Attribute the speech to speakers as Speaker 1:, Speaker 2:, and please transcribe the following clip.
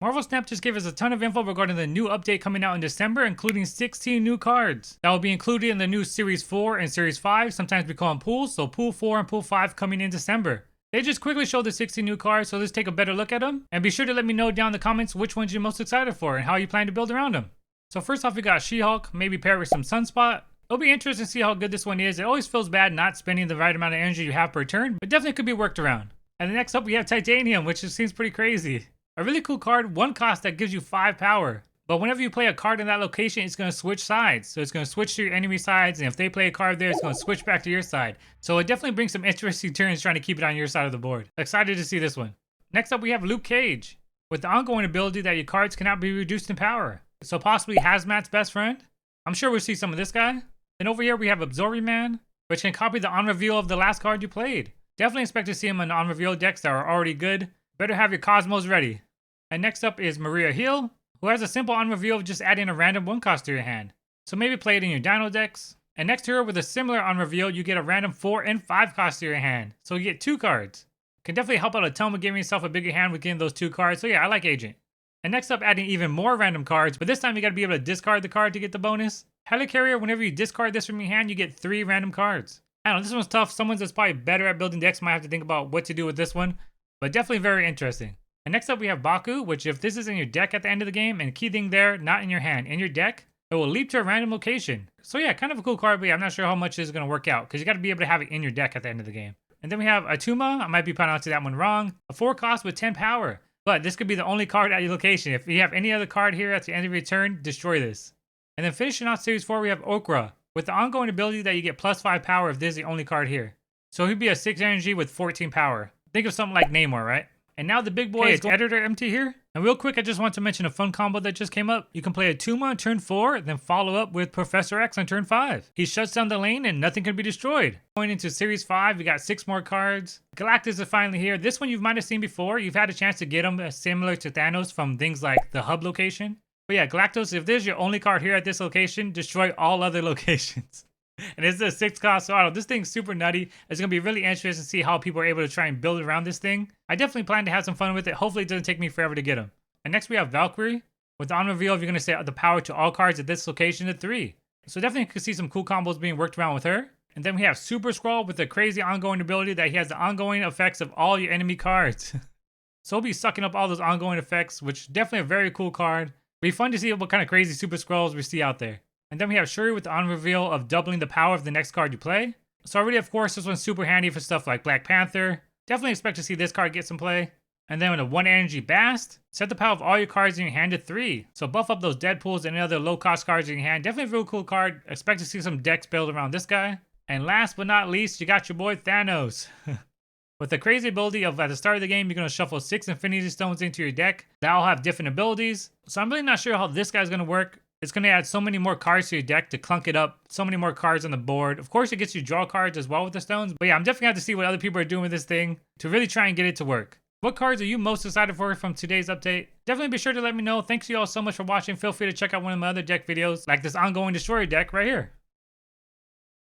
Speaker 1: Marvel Snap just gave us a ton of info regarding the new update coming out in December, including 16 new cards that will be included in the new Series 4 and Series 5. Sometimes we call them pools, so Pool 4 and Pool 5 coming in December. They just quickly showed the 16 new cards, so let's take a better look at them. And be sure to let me know down in the comments which ones you're most excited for and how you plan to build around them. So first off, we got She-Hulk, maybe paired with some Sunspot. It'll be interesting to see how good this one is. It always feels bad not spending the right amount of energy you have per turn, but definitely could be worked around. And then next up, we have Titanium, which just seems pretty crazy. A really cool card, 1 cost that gives you 5 power. But whenever you play a card in that location, it's going to switch sides. So it's going to switch to your enemy sides, and if they play a card there, it's going to switch back to your side. So it definitely brings some interesting turns trying to keep it on your side of the board. Excited to see this one. Next up, we have Luke Cage, with the ongoing ability that your cards cannot be reduced in power. So possibly Hazmat's best friend. I'm sure we'll see some of this guy. Then over here, we have Absorbing Man, which can copy the on-reveal of the last card you played. Definitely expect to see him in on-reveal decks that are already good. Better have your Cosmos ready. And next up is Maria Hill, who has a simple on-reveal of just adding a random 1 cost to your hand. So maybe play it in your Dino decks. And next to her with a similar on-reveal, you get a random 4 and 5 cost to your hand. So you get 2 cards. Can definitely help out Attuma giving yourself a bigger hand with getting those 2 cards. So yeah, I like Agent. And next up, adding even more random cards, but this time you gotta be able to discard the card to get the bonus. Helicarrier, whenever you discard this from your hand, you get 3 random cards. I don't know, this one's tough. Someone that's probably better at building decks might have to think about what to do with this one, but definitely very interesting. And next up we have Baku, which if this is in your deck at the end of the game, and key thing there, not in your hand, in your deck, it will leap to a random location. So yeah, kind of a cool card, but yeah, I'm not sure how much this is going to work out, because you got to be able to have it in your deck at the end of the game. And then we have Attuma, I might be pronouncing that one wrong, a 4 cost with 10 power. But this could be the only card at your location. If you have any other card here at the end of your turn, destroy this. And then finishing off Series 4, we have Orka, with the ongoing ability that you get plus 5 power if this is the only card here. So he'd be a 6 energy with 14 power. Think of something like Namor, right? And now the big boy is Editor Empty here. And real quick, I just want to mention a fun combo that just came up. You can play Attuma on turn 4, then follow up with Professor X on turn 5. He shuts down the lane and nothing can be destroyed. Going into Series 5, we got 6 more cards. Galactus is finally here. This one you might have seen before. You've had a chance to get him similar to Thanos from things like the hub location. But yeah, Galactus, if this is your only card here at this location, destroy all other locations. And it's a 6 cost, so I don't know, this thing's super nutty. It's going to be really interesting to see how people are able to try and build around this thing. I definitely plan to have some fun with it. Hopefully it doesn't take me forever to get them. And next we have Valkyrie. With the on-reveal, you're going to set the power to all cards at this location to 3. So definitely could see some cool combos being worked around with her. And then we have Super Skrull with the crazy ongoing ability that he has the ongoing effects of all your enemy cards. So he'll be sucking up all those ongoing effects, which definitely a very cool card. It'll be fun to see what kind of crazy Super Skrulls we see out there. And then we have Shuri with the on-reveal of doubling the power of the next card you play. So already, of course, this one's super handy for stuff like Black Panther. Definitely expect to see this card get some play. And then with a 1 energy Bast, set the power of all your cards in your hand to 3. So buff up those Deadpools and any other low-cost cards in your hand. Definitely a real cool card. Expect to see some decks build around this guy. And last but not least, you got your boy Thanos. With the crazy ability of at the start of the game, you're going to shuffle 6 Infinity Stones into your deck. That all have different abilities. So I'm really not sure how this guy's going to work. It's going to add so many more cards to your deck to clunk it up. So many more cards on the board. Of course, it gets you draw cards as well with the stones. But yeah, I'm definitely going to have to see what other people are doing with this thing to really try and get it to work. What cards are you most excited for from today's update? Definitely be sure to let me know. Thanks you all so much for watching. Feel free to check out one of my other deck videos, like this ongoing Destroyer deck right here.